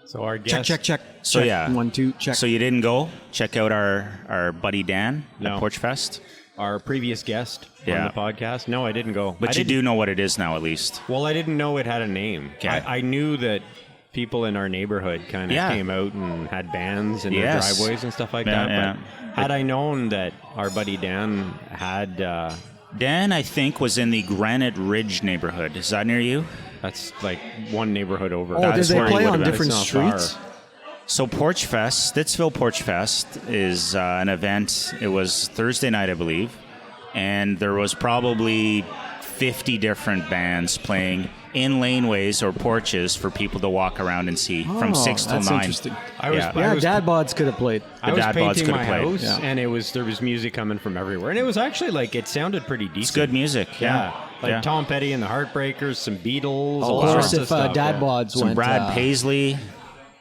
So our guest... Check. So check. yeah. 1, 2, check. So you didn't go check out our buddy Dan at Porch Fest? Our previous guest Yeah. on the podcast. No, I didn't go. But I you didn't- do know what it is now, at least. Well, I didn't know it had a name. Okay. I knew that people in our neighborhood kind of came out and had bands in their Yes. driveways and stuff like Yeah, that. yeah. But had I known that our buddy Dan had... Dan, I think, was in the Granite Ridge neighborhood. Is that near you? that's like one neighborhood over. Oh, did That's they where he play would on have been. different It's not streets? far. So Porch Fest, Stittsville Porch Fest is an event. It was Thursday night, I believe, and there was probably 50 different bands playing in laneways or porches for people to walk around and see from 6 till that's 9. interesting. I was, Yeah. I Yeah, was, Dad Bods could have played. I was Dad Bods painting could my have played. house, Yeah. and there was music coming from everywhere, and it was actually like it sounded pretty decent. It's good music. Yeah, like yeah. Tom Petty and the Heartbreakers, some Beatles, Of all course, sorts of if stuff. Dad yeah. Bods Some went, Brad Paisley.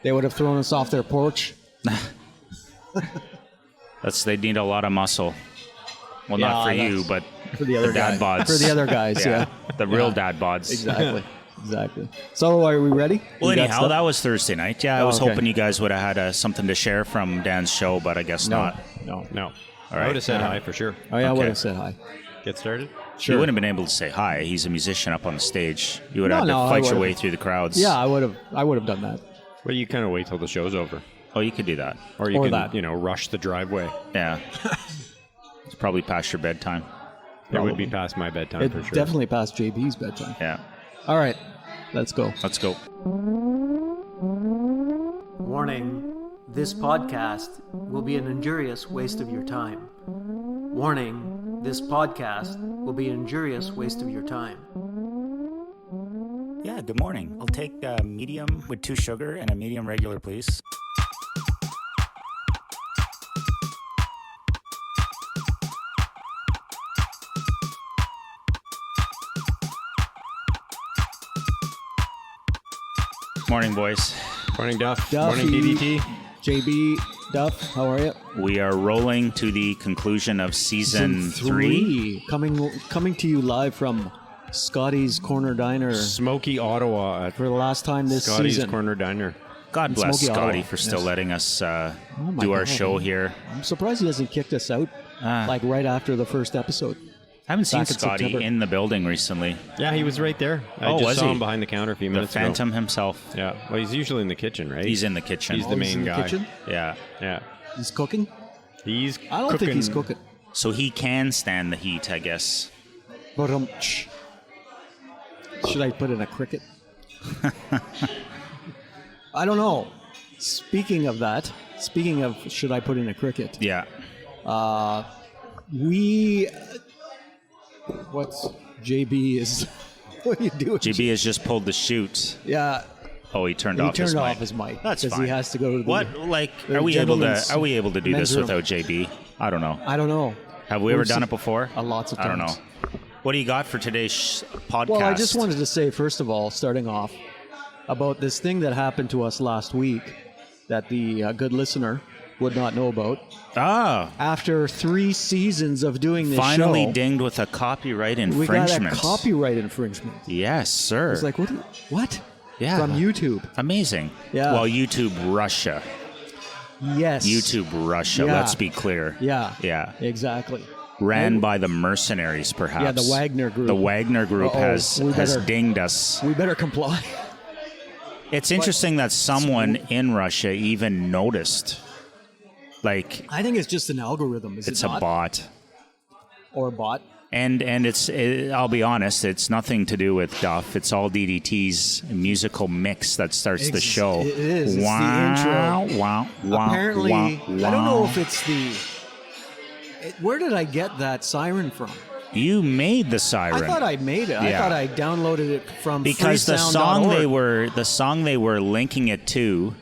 they would have thrown us off their porch. They need a lot of muscle. Well, Yeah, not for that's- you, but For the other dad guys. bods. For the other guys, yeah. The real dad bods. Exactly. So, are we ready? Well, We got anyhow, stuff? that was Thursday night. Yeah, I Oh, was okay. hoping you guys would have had something to share from Dan's show, but I guess not. No. No, All I right. would have said hi for sure. Oh, yeah, I would Okay. have said hi. Get started. You wouldn't have been able to say hi. He's a musician up on the stage. You would have No, had I to fight your would've. way through the crowds. Yeah, I would have done that. Well, you kind of wait till the show's over, Oh, you could do that. or you Or can, that. rush the driveway. Yeah. It's probably past your bedtime. It would be past my bedtime It for sure. definitely passed JB's bedtime. Yeah. All right, let's go. Let's go. Warning, this podcast will be an injurious waste of your time. Warning, this podcast will be an injurious waste of your time. Yeah, good morning. I'll take a medium with 2 sugar and a medium regular, please. Morning, boys. Morning, Duff. Duffy. Morning, DDT. JB, Duff, how are you? We are rolling to the conclusion of season 3. Coming to you live from Scotty's Corner Diner Smoky Ottawa at for the last time this Scotty's season. Corner Diner. God In bless Smoky, Scotty Ottawa. for still Yes. letting us my do our God. show here. I'm surprised he hasn't kicked us out Ah. like right after the first episode. I haven't seen Back in Scotty September. in the building recently. Yeah, he was right there. I Oh, just was saw he? him behind the counter a few The minutes Phantom himself. ago. Yeah, well, he's usually in the kitchen, right? He's in the kitchen. He's the He's main in the guy. kitchen? Yeah. Yeah, He's cooking? he's. I don't think he's cooking. So he can stand the heat, I guess. But should I put in a cricket? I don't know. Speaking of should I put in a cricket? Yeah. What's JB is? What are you doing? JB has just pulled the chute. Yeah, Oh, he turned he off his turned mic. off his mic That's because fine. he has to go to the. What? Like, the are we able gentleman's to do men's this room. without JB? I don't know. I don't know. Have we ever We've done seen- it before? Lots of I don't know. times. What do you got for today's podcast? Well, I just wanted to say, first of all, starting off, about this thing that happened to us last week that the good listener would not know about. After 3 seasons of doing this finally show, dinged with a copyright we got infringement. a copyright infringement. Yes, sir. It's like, what? Yeah. From YouTube. Amazing. Yeah. Well, YouTube Russia. Yes. YouTube Russia. Yeah. Let's be clear. Yeah. Yeah. Exactly. Ran And- by the mercenaries, perhaps. Yeah, the Wagner Group. The Wagner Group Uh-oh. has We better- dinged us. We better comply. It's interesting that someone in Russia even noticed. Like, I think it's just an algorithm. Is it's it a not? bot. Or a bot. And I'll be honest, it's nothing to do with Duff. It's all DDT's musical mix that starts the show. It is. It's Wow, the intro. wow, wow. Apparently, wow, I don't know wow. if it's the. Where did I get that siren from? You made the siren. I thought I made it. I Yeah. thought I downloaded it from because the song they were linking it to,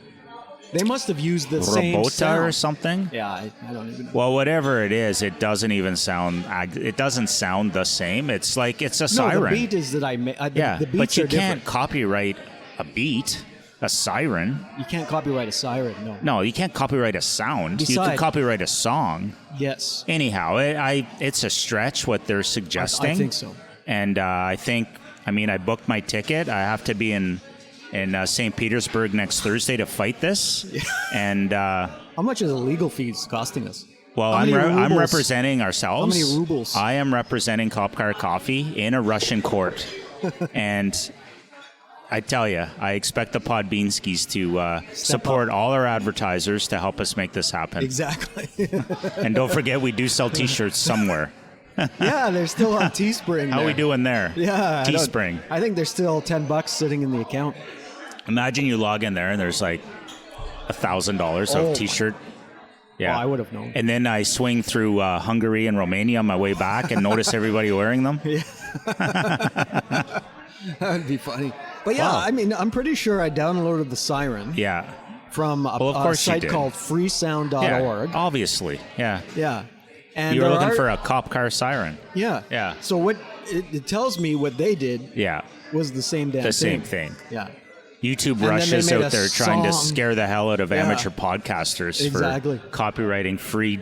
They must have used the same Robota sound. or something. Yeah, I don't even know. Well, whatever it is, it doesn't even sound. It doesn't sound the same. It's like it's a No, siren. the beat is that I made. yeah, the beats but you are can't different. copyright a beat, a siren. You can't copyright a siren. No. No, you can't copyright a sound. You can Besides- copyright a song. Yes. Anyhow, it's a stretch what they're suggesting. I think so. And I think, I booked my ticket. I have to be in in St. Petersburg next Thursday to fight this. And How much is the legal fees costing us? well, How many I'm rubles? representing ourselves. How many rubles? I am representing Kopkar Coffee in a Russian court, and I tell you, I expect the Podbeanskis to support all our advertisers to help us make this happen. Exactly. And don't forget, we do sell T-shirts somewhere. Yeah, they're still on Teespring. How we doing there? Yeah, Teespring. I think there's still $10 sitting in the account. Imagine you log in there and there's like $1,000 Oh. of T-shirt. Yeah, Oh, I would have known. And then I swing through Hungary and Romania on my way back and notice everybody wearing them. That'd be funny. But yeah, Wow. I mean, I'm pretty sure I downloaded the siren Yeah. from a, Well, of course you site did. called Yeah, freesound.org. obviously. Yeah. Yeah. And You were there looking are- for a cop car siren. Yeah. Yeah. So what it tells me what they did Yeah. was the same damn The thing. same thing. Yeah. YouTube then Russia's they made out a there trying to song. scare the hell out of Yeah. amateur podcasters Exactly. for copywriting free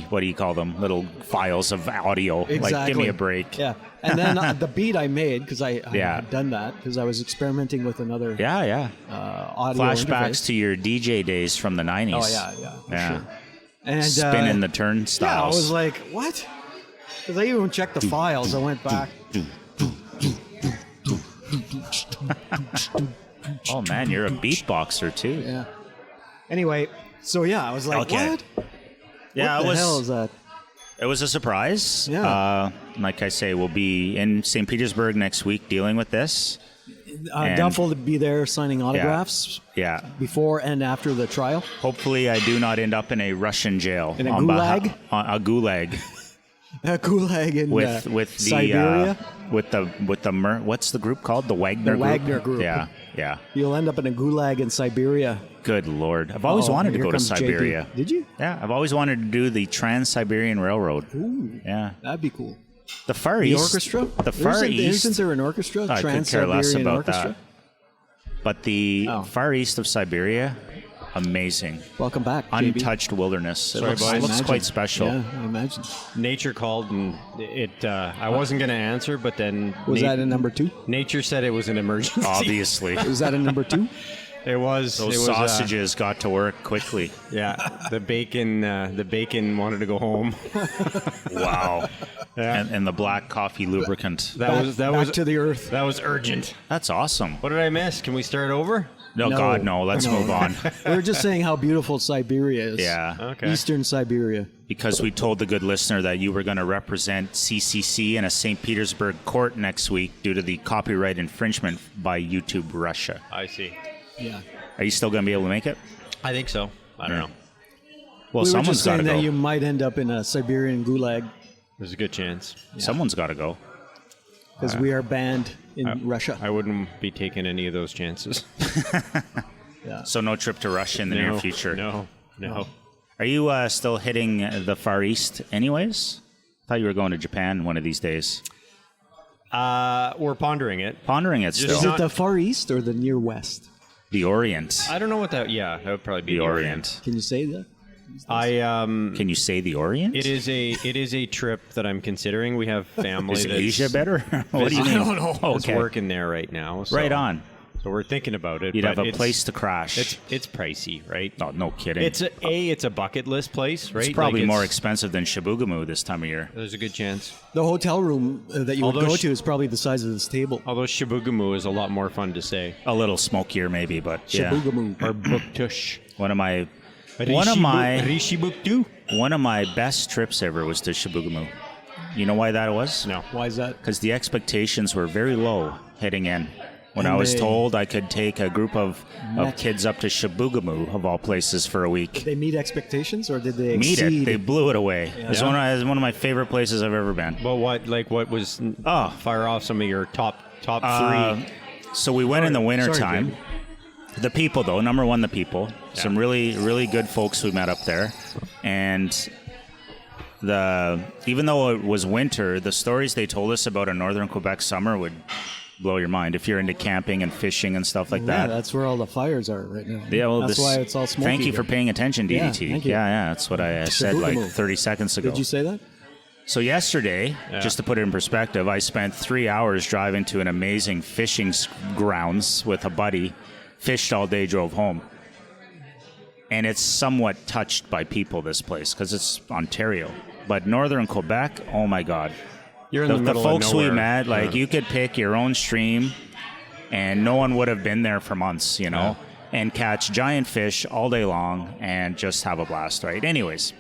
what do you call them? Little files of audio. Exactly. Like, give me a break. Yeah. And then the beat I made, because I Yeah. had done that, because I was experimenting with another Yeah. audio Flashbacks interface. to your DJ days from the 90s. Oh, yeah. For Yeah. Sure. And, Spinning the turnstiles. Yeah, I was like, what? Because I even checked the files. I went back. Oh man, you're a beatboxer too. Yeah. Anyway, so yeah, I was like, Okay. what? Yeah, What it the hell is was. that? It was a surprise. Yeah. Like I say, we'll be in St. Petersburg next week dealing with this. And- Duff will be there signing autographs Yeah. before and after the trial. Hopefully, I do not end up in a Russian jail. In a on gulag? a gulag Gulag in with the Siberia. with the what's the group called? The Wagner The group. Wagner group. Yeah. Yeah. You'll end up in a gulag in Siberia. Good Lord. I've always Oh, wanted to here go to comes JP. Siberia. Did you? Yeah, I've always wanted to do the Trans-Siberian Railroad. Ooh, Yeah. that'd be cool. The Far The East. orchestra? The Far isn't, East. Isn't there an orchestra? I could care less Trans-Siberian about Orchestra? that. But the Oh. Far East of Siberia, amazing. Welcome back, JB. Untouched wilderness. It Sorry, looks, boys. it looks Imagine. quite special. Yeah, I imagine. Nature called, and it. I wasn't going to answer, but then Was that a number 2? nature said it was an emergency. Obviously. Was that a number 2? It was. Those it was, sausages got to work quickly. Yeah, the bacon. The bacon wanted to go home. Wow. And the black coffee lubricant. That Back was to the earth. that was urgent. That's awesome. What did I miss? Can we start over? No, No. God, no. Let's No. move on. We were just saying how beautiful Siberia is. Yeah. Okay. Eastern Siberia. Because we told the good listener that you were going to represent CCC in a St. Petersburg court next week due to the copyright infringement by YouTube Russia. I see. Yeah. Are you still going to be able to make it? I think so. I don't know. Well, We were someone's just got to saying go. that you might end up in a Siberian gulag There's a good chance. Someone's got to go. because we are banned in Russia. I wouldn't be taking any of those chances. So no trip to Russia in the near future. No. Are you still hitting the Far East anyways? Thought you were going to Japan one of these days. We're pondering it. Pondering it Just still. Is not- it the Far East or the Near West? The Orient. I don't know what that. Yeah, that would probably be The Orient. Can you say that? Can you say the Orient? It is a trip that I'm considering. We have family. Is that's Asia better? What do you I mean? don't know. That's Okay. working there right now. So, Right on. So we're thinking about it. You'd but have a it's- place to crash. It's pricey, right? Oh, no kidding. It's a bucket list place, right? It's probably Like, more expensive than Shibugamu this time of year. There's a good chance. The hotel room that you would Although go sh- to is probably the size of this table. Although Shibugamu is a lot more fun to say. A little smokier, maybe, but yeah. Shibugamu. Or Buktush. One of my best trips ever was to Shibugamu. You know why that was? No. Why is that? Because the expectations were very low heading in. When And I was they- told I could take a group of Met. kids up to Shibugamu, of all places, for a week. They meet expectations or did they Meet exceed? it. They blew it away. It's one of my favorite places I've ever been. But what was? Oh. Fire off some of your top three. So we went in the winter Sorry, time. Jim. The people, though, number one, the people. Some really, really good folks we met up there, and even though it was winter, the stories they told us about a northern Quebec summer would blow your mind if you're into camping and fishing and stuff like Yeah, that. that's where all the fires are right now. Yeah, well, that's why it's all smoky. Thank you for here. paying attention, Yeah, DDT. thank you. Yeah, that's what I said like Shibugamu. 30 seconds ago. Did you say that? So yesterday, just to put it in perspective, I spent 3 hours driving to an amazing fishing grounds with a buddy, fished all day, drove home. And it's somewhat touched by people, this place, because it's Ontario. But northern Quebec, oh my God. You're in the middle folks of nowhere. we met, like you could pick your own stream, and no one would have been there for months, you know, and catch giant fish all day long and just have a blast, right? Anyways.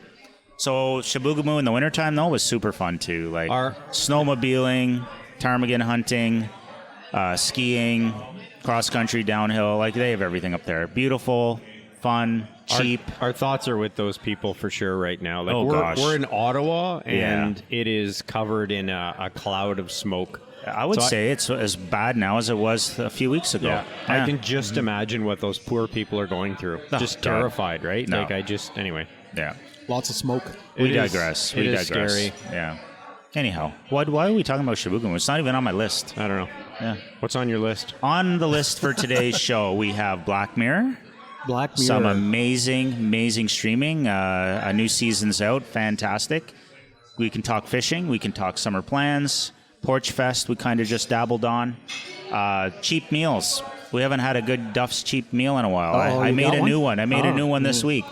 So Chibougamau in the wintertime, though, was super fun, too. Like snowmobiling, ptarmigan hunting, skiing, cross-country, downhill. Like, they have everything up there. Beautiful, fun, cheap. Our thoughts are with those people for sure right now. Like gosh. We're in Ottawa, and it is covered in a cloud of smoke. I would say it's as bad now as it was a few weeks ago. Yeah. I can just imagine what those poor people are going through. Just terrified, right? No. Anyway. Yeah. Lots of smoke. We digress. It is scary. Yeah. Anyhow, why are we talking about Chibougamau? It's not even on my list. I don't know. Yeah. What's on your list? On the list for today's show, we have Black Mirror. Black Mirror. Some amazing streaming. A new season's out. Fantastic. We can talk fishing. We can talk summer plans. Porch Fest, we kind of just dabbled on. Cheap meals. We haven't had a good Duff's cheap meal in a while. I made a new one. I made a new one this week.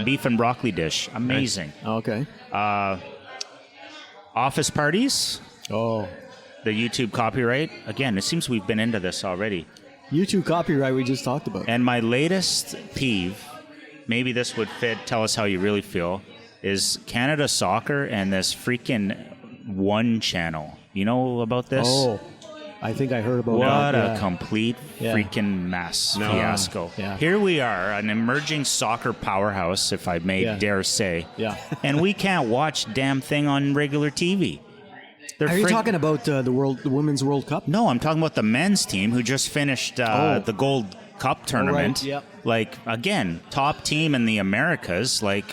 Beef and broccoli dish. Amazing. Okay. Office parties. Oh. The YouTube copyright. Again, it seems we've been into this already. YouTube copyright we just talked about. And my latest peeve, maybe this would fit, tell us how you really feel, is Canada Soccer and this freaking One channel. You know about this? Oh, I think I heard about What that. a complete freaking mess, fiasco. Yeah. Here we are, an emerging soccer powerhouse, if I may dare say. Yeah. And we can't watch damn thing on regular TV. Are you talking about the Women's World Cup? No, I'm talking about the men's team who just finished the Gold Cup tournament. Yep. Like, again, top team in the Americas. Like,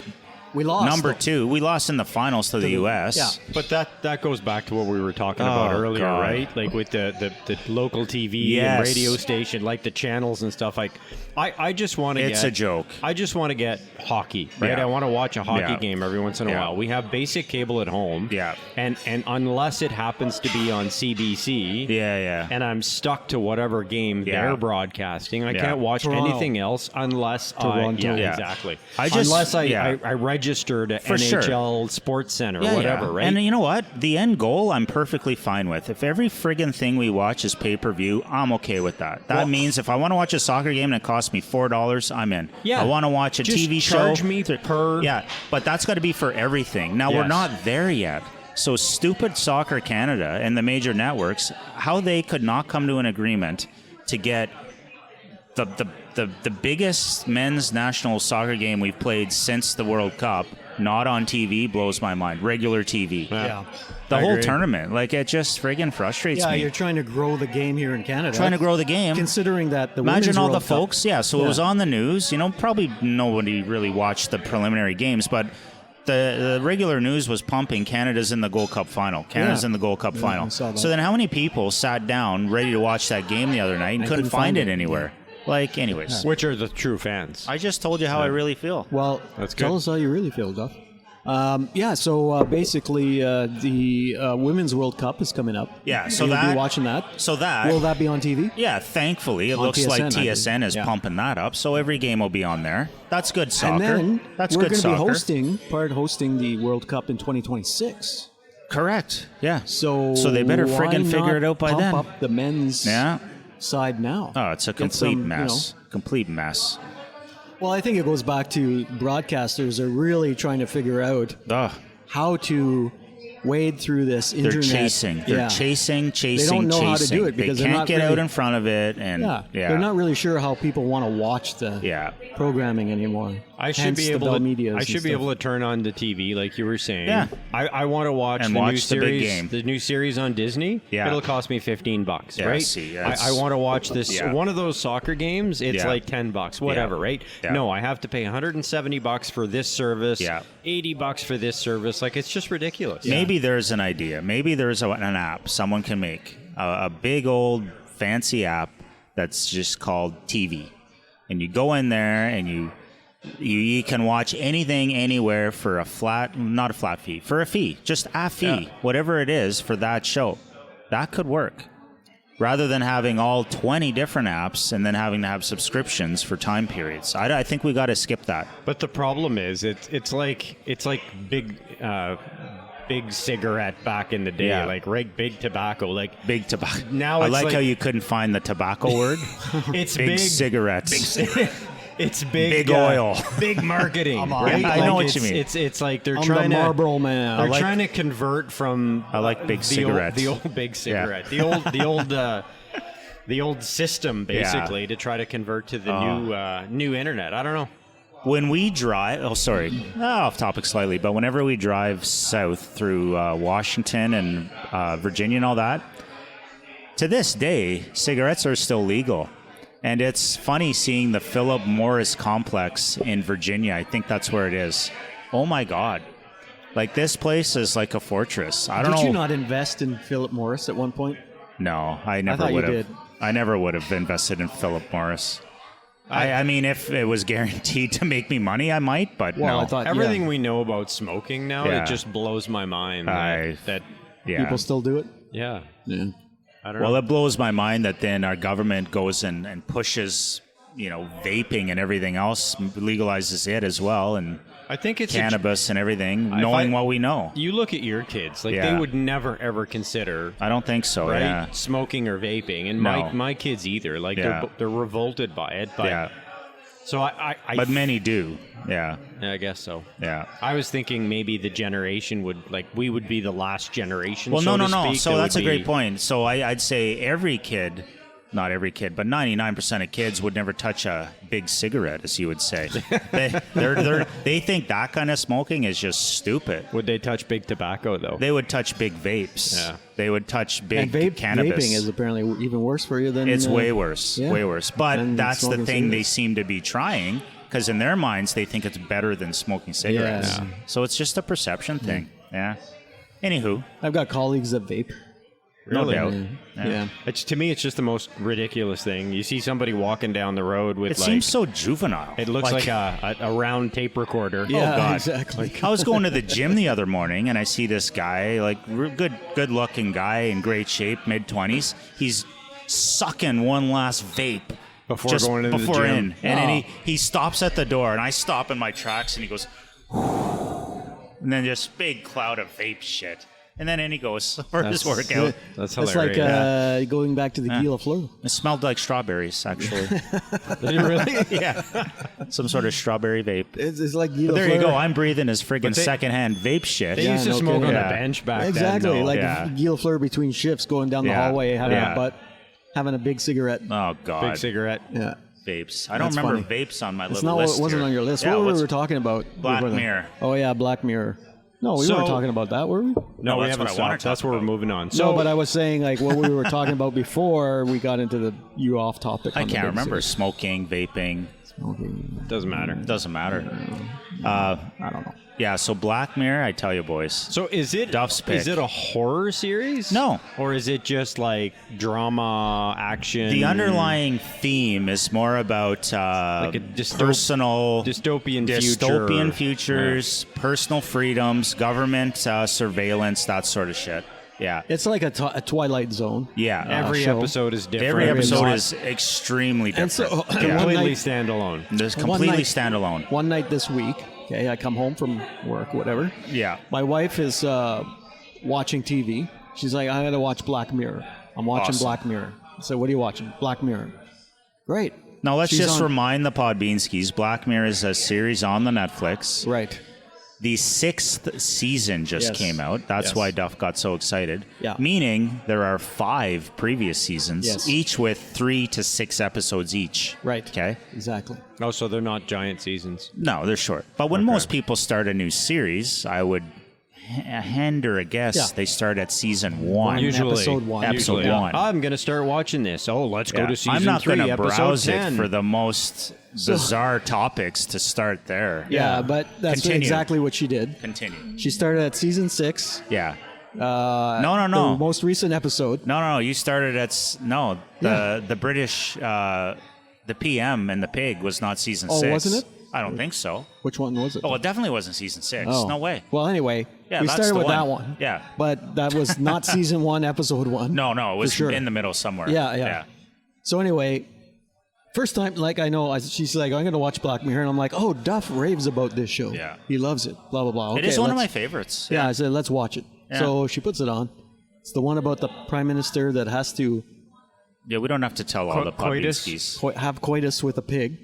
We lost. number 2. We lost in the finals to the U.S. Yeah. But that goes back to what we were talking about earlier, God. right? Like with the local TV Yes. and radio station, like the channels and stuff. Like, I just want to It's a joke. I just want to get hockey, right? Yeah. I want to watch a hockey Yeah. game every once in a Yeah. while. We have basic cable at home. Yeah. And unless it happens to be on CBC. Yeah. And I'm stuck to whatever game Yeah. they're broadcasting. I Yeah. can't watch Toronto. anything else unless Toronto. Yeah. exactly. Unless I registered at For sure. NHL Sports Center, whatever, right? And you know what? The end goal, I'm perfectly fine with. If every friggin' thing we watch is pay-per-view, I'm okay with that. That means if I want to watch a soccer game and it costs me $4, I'm in. Yeah. I want to watch a Just TV show. charge me per... Yeah, but that's got to be for everything. Now, we're Yes. not there yet. So stupid Soccer Canada and the major networks, how they could not come to an agreement to get the biggest men's national soccer game we've played since the World Cup not on TV blows my mind. Regular TV. Yeah. The I whole agree. tournament, like, it just friggin' frustrates Yeah, me. you're trying to grow the game here in Canada. Trying to grow the game. Considering that the Imagine Women's all the World Cup- folks. Yeah, so it was on the news. You know, probably nobody really watched the preliminary games, but the regular news was pumping Canada's in the Gold Cup final. Canada's Yeah. in the Gold Cup Yeah, final. I saw that. So then how many people sat down ready to watch that game the other night and couldn't find it anywhere? Like, anyways. Which are the true fans? I just told you how I really feel. Well, That's tell good. us how you really feel, Duff. So basically, the Women's World Cup is coming up. Yeah, so You'll that- be watching that. So that... Will that be on TV? Yeah, thankfully, it On looks like TSN, I think. TSN is Yeah. pumping that up, so every game will be on there. That's good soccer. And then That's we're good going to be soccer. hosting the World Cup in 2026. Correct. Yeah. So they better why friggin' figure not it out by pump then. up the men's Yeah. side now. Oh, it's a Get complete some, mess. Complete mess. Well, I think it goes back to broadcasters are really trying to figure out Ugh. how to wade through this They're internet. chasing. They're Yeah. chasing. They don't know how to do it because they they're can't not get really- out in front of it. And Yeah. They're not really sure how people want to watch the programming anymore. I should Hence be the able Bell to. Medias I and should be stuff. able to turn on the TV, like you were saying. Yeah. I want to watch And the new watch the big series. game. The new series on Disney. Yeah. It'll cost me $15, Yeah, right? see, that's- I want to watch this. Yeah. One of those soccer games. It's Yeah. like $10, whatever, Yeah. right? Yeah. No, I have to pay $170 for this service. Yeah. $80 for this service. Like, it's just ridiculous. Maybe there's an idea. Maybe there's an app someone can make. A big old fancy app that's just called TV. And you go in there and you You can watch anything anywhere for not a flat fee, for a fee, just a fee, whatever it is for that show. That could work. Rather than having all 20 different apps and then having to have subscriptions for time periods. I think we got to skip that. But the problem is, it's like big cigarette back in the day, like big tobacco, like big tobacco. Now I it's like how you couldn't find the tobacco word. It's big cigarettes. It's big oil, big marketing. Right? I know what you mean. It's like they're I'm trying the to Marlboro man. They're trying to convert from. I like big cigarettes. The old big cigarette. The old system basically to try to convert to the new internet. I don't know. When we drive, off topic slightly, but whenever we drive south through Washington and Virginia and all that, to this day, cigarettes are still legal. And it's funny seeing the Philip Morris complex in Virginia. I think that's where it is. Oh my God. Like, this place is like a fortress. I don't know. Did you not invest in Philip Morris at one point? No, I never would have. I never would have invested in Philip Morris. I mean, if it was guaranteed to make me money, I might, but no. I thought everything we know about smoking now, it just blows my mind that people still do it. Yeah. I don't know. Well, it blows my mind that then our government goes and pushes, vaping and everything else, legalizes it as well, and I think it's cannabis and everything, knowing what we know. You look at your kids, they would never ever consider. I don't think so. Right? Yeah, smoking or vaping, and my kids either. Like they're revolted by it. But so but many do. Yeah, I guess so. Yeah, I was thinking maybe the generation we would be the last generation. Well, no. So that's a great point. So I'd say every kid. Not every kid, but 99% of kids would never touch a big cigarette, as you would say. They think that kind of smoking is just stupid. Would they touch big tobacco, though? They would touch big vapes. Yeah. They would touch big cannabis. Vaping is apparently even worse for you than... It's way worse, way worse. But that's the thing they seem to be trying, because in their minds, they think it's better than smoking cigarettes. Yeah. So it's just a perception thing. Yeah. Anywho. I've got colleagues that vape. Really? No doubt. Yeah. To me, it's just the most ridiculous thing. You see somebody walking down the road with it seems so juvenile. It looks like a round tape recorder. Yeah, oh, God. Exactly. I was going to the gym the other morning, and I see this guy, good-looking guy in great shape, mid-20s. He's sucking one last vape. Before going into the gym. And then he stops at the door, and I stop in my tracks, and he goes, and then just big cloud of vape shit. And then in he goes for his workout. That's hilarious. That's like going back to the Guy Lafleur. It smelled like strawberries, actually. Did it really? Yeah. Some sort of strawberry vape. It's like Guy Lafleur. There you go. I'm breathing his friggin' secondhand vape shit. They used to smoke on the bench back then. Exactly. Like Guy Lafleur between shifts going down the hallway having a big cigarette. Oh, God. Big cigarette. Yeah. Vapes. I don't remember vapes on my little list. list. It wasn't on your list. Yeah, what were we talking about? Black Mirror. Oh, yeah, Black Mirror. No, we weren't talking about that, were we? No, we haven't stopped. That's where we're moving on. So, but I was saying, like, what we were talking about before we got into you off topic. I can't remember. Smoking, vaping. Doesn't matter. Doesn't matter. I don't know. Yeah, so Black Mirror, I tell you, boys. So is it Duff's pick. Is it a horror series? No. Or is it just like drama, action? The underlying theme is more about like a personal... dystopian futures, personal freedoms, government surveillance, that sort of shit. Yeah. It's like a Twilight Zone. Yeah. Every episode is different. Every episode is extremely different. And so, completely standalone. It's completely standalone. One night this week, okay, I come home from work, whatever. Yeah. My wife is watching TV. She's like, I gotta watch Black Mirror. I'm watching Black Mirror. I said, what are you watching? Black Mirror. Great. Now, let's just remind the Podbeanskis, Black Mirror is a series on the Netflix. Right. The 6th season just came out. That's why Duff got so excited. Yeah. Meaning there are 5 previous seasons, each with 3 to 6 episodes each. Right. Okay? Exactly. Oh, so they're not giant seasons. No, they're short. But when most people start a new series, I would hand or a guess they start at season 1. Usually. Episode 1. Episode 1. I'm going to start watching this. Oh, let's go to season 3, I'm not going to browse 10. it for the most bizarre topics to start there. Yeah, but that's Continue. exactly what she did. Continue. She started at season 6. Yeah. No. The most recent episode. No. You started at the British, the PM and the Pig was not season 6. Oh, wasn't it? I don't think so. Which one was it? Oh, it definitely wasn't season 6. Oh. No way. Well, anyway, Yeah, we that's started the with one. that one. Yeah. But that was not season 1, episode 1. No, it was sure. in the middle somewhere. Yeah. So anyway, first time, like I know, she's like, I'm going to watch Black Mirror. And I'm like, oh, Duff raves about this show. Yeah. He loves it, blah, blah, blah. Okay, It is one of let's- my favorites. Yeah, I said, let's watch it. Yeah. So she puts it on. It's the one about the prime minister that has to Yeah, we don't have to tell all the Coitus? puppies. have coitus with a pig.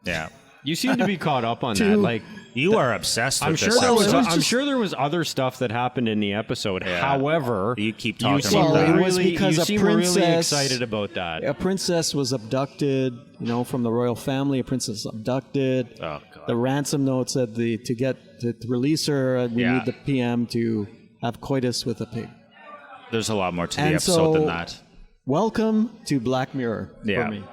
Yeah. You seem to be caught up on that. Two. Like, You are obsessed with I'm this sure there was. episode. I'm sure there was other stuff that happened in the episode. Yeah. However, You keep talking seem about that. Well, it was really, because you a seem really princess- excited about that. A princess was abducted, from the royal family. A princess abducted. Oh, God. The ransom note said to release her, we Yeah. need the PM to have coitus with a pig. There's a lot more to the And episode so- than that. Welcome to Black Mirror Yeah. for me.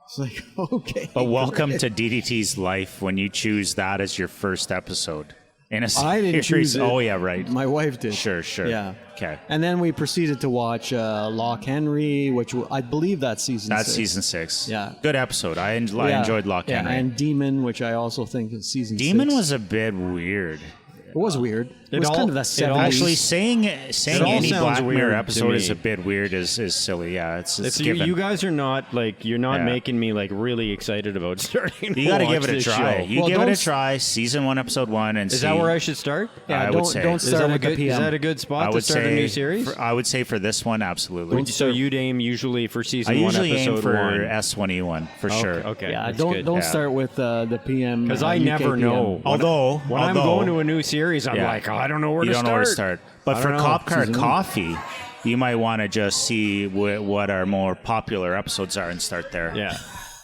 It's like, okay. But welcome to DDT's life when you choose that as your first episode. In a I didn't series. choose it. Oh, yeah, right. My wife did. Sure. Yeah. Okay. And then we proceeded to watch Lock Henry, which I believe that's season That's 6. season 6. Yeah. Good episode. I enjoyed Lock Henry. And Demon, which I also think is season 6. Demon was a bit weird. It was weird. It was all- kind of that it all- 70s. Actually, saying all any sounds Black weird Mirror to episode is me. a bit weird is silly. Yeah, it's It's, given. you guys are not like you're not Yeah. making me like really excited about starting. You got to watch give it a this try. show. You Well, give it don't a s- try. Season 1, episode 1, and Is see. that where I should start? Yeah, I would don't say. don't Is Is start that a at the good? PM. Is that a good spot I to would start say a new series? I would say for this one, absolutely. So you'd aim usually for I season 1, usually episode aim for 1. S1E1 for sure. Okay. Yeah, that's don't good. don't start with the PM. Because I never UKPM. know. Although when I'm going to a new series, I'm Yeah. like, oh, I don't know where you to don't start. know where to start. But I for don't know. Cop Car Season one. Coffee, you might want to just see what our more popular episodes are and start there. Yeah.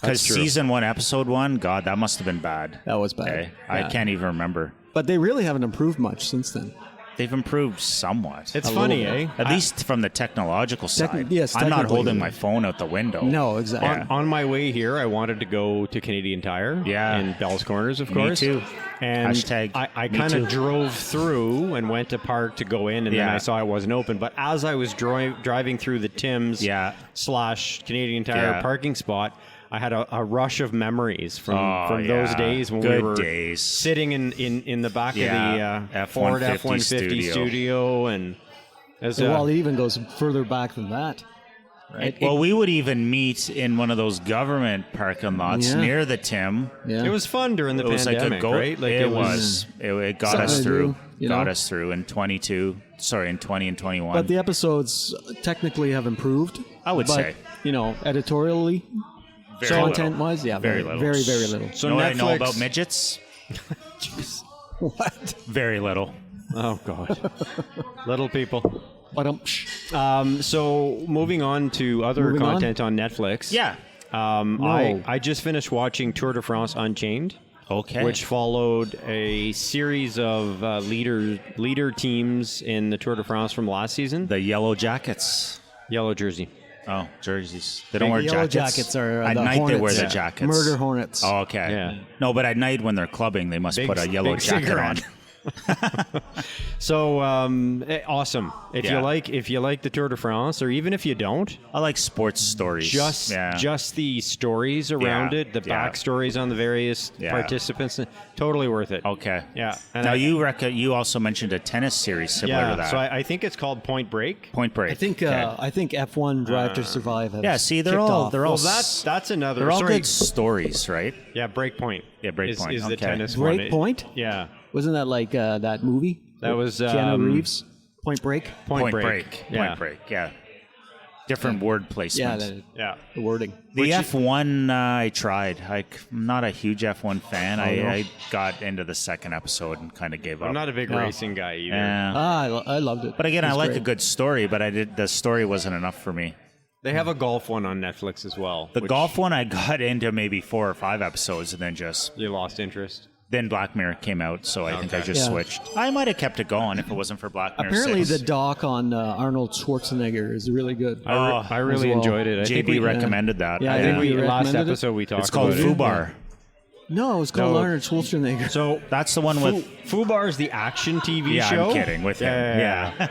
Because That's true. season 1, episode 1, God, that must have been bad. That was bad. Okay. I Yeah. can't even remember. But they really haven't improved much since then. They've improved somewhat. It's A funny, little eh? bit. At least from the technological side. yes, I'm not technically. holding my phone out the window. No, exactly. Yeah. On my way here, I wanted to go to Canadian Tire. Yeah. In Bell's Corners, of Me course. too. And Hashtag I me kind too. of drove through and went to park to go in, and then Yeah. I saw it wasn't open. But as I was driving through the Tim's Yeah. / Canadian Tire Yeah. parking spot, I had a rush of memories from Oh, those yeah. days when Good we were days. sitting in the back Yeah. of the F-150 Ford F-150 studio and as Well, it even goes further back than that. Right? Well, we would even meet in one of those government parking lots Yeah. near the Tim. Yeah. it was fun during the It was pandemic, like a go. right? Like it was. It got Something us to through. do, you got know? us through in 20 and 21. But the episodes technically have improved. I would but, say. editorially, Very little. content-wise, yeah, Very little. very, very little. So know what I know Netflix- about midgets? What? Very little. Oh God, little people. But So moving on to other Moving on? content on Netflix. Yeah. No. I just finished watching Tour de France Unchained, Okay. which followed a series of leader teams in the Tour de France from last season. The Yellow Jackets. Yellow jersey. Oh, jerseys. They don't wear Yellow jackets. Jackets are at the night. They wear Hornets. the Yeah. jackets. Murder Hornets. Oh, okay. Yeah. No, but at night when they're clubbing, they must Big- put a yellow big jacket cigarette. on. So awesome. If Yeah. you like the Tour de France, or even if you don't, I like sports stories. just the stories around Yeah. it, the Yeah. backstories on the various Yeah. participants, totally worth it. Okay. Yeah. And Now I- you also mentioned a tennis series similar to that. So I think it's called Point Break. Point Break. I think F1 Drive to Survive has Yeah, see, they're kicked all off. they're all Well, that's another. they're all sorry. good stories, right? Yeah, Breakpoint. Yeah, Breakpoint, is the okay. tennis one. Breakpoint? Yeah, Wasn't that like that movie? that was Keanu Reeves. Point Break. Point Break. Yeah. Point Break. Yeah. Different word placement. Yeah, Yeah. the wording. The F1 I tried. I'm not a huge F1 fan. no? I got into the second episode and kind of gave up. I'm not a big No. racing guy either. Yeah. I loved it. But again, It I was like great. a good story, but the story wasn't enough for me. They have a golf one on Netflix as well. The which golf one, I got into maybe 4 or 5 episodes and then you lost interest. then Black Mirror came out, so I think I Okay. just Yeah. switched. I might have kept it going if it wasn't for Black Mirror Apparently, 6. the doc on Arnold Schwarzenegger is really good. I really well. enjoyed it. I think JB we, recommended that. Yeah, I think we You last recommended it? episode we talked It's called about it. Fubar. No, it's called No. Arnold Schwarzenegger. So That's the one with. Fubar is the action TV Yeah, show. I'm kidding with him. Yeah.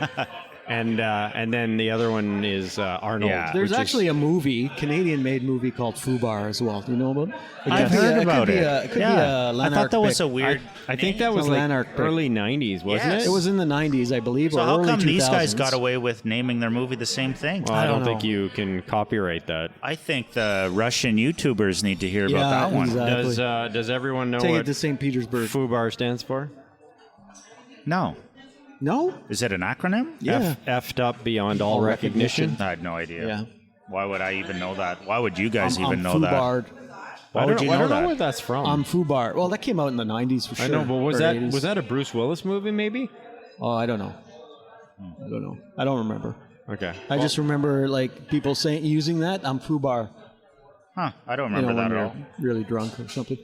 and then the other one is Arnold. Yeah. There's which is- actually a movie, Canadian-made movie called Fubar as well. Do you know about it? I've heard about it. It could be Yeah. a I Lanark thought that was a pick. weird. I think that was It's a like Lanark pick. early '90s, wasn't Yes. it? It was in the 90s, I believe, So or how early come 2000s. these guys got away with naming their movie the same thing? Well, I don't think know. you can copyright that. I think the Russian YouTubers need to hear about Yeah, that one. exactly. Does everyone know Take it what to St. Petersburg. FUBAR stands for? No. No? Is it an acronym? Yeah. Effed up beyond all All recognition. recognition. I had no idea. Yeah. Why would I even know that? Why would you guys I'm even know that? Fubar'd. Why would you I know don't know that? where that's from. I'm Fubar. Well, that came out in the 90s for sure. I know, but was or that 80s. was that a Bruce Willis movie? Maybe. Oh, I don't know. I don't know. I don't remember. Okay. I just remember like people saying using that. I'm Fubar. Huh? I don't You remember know, when that at you're all. really drunk or something.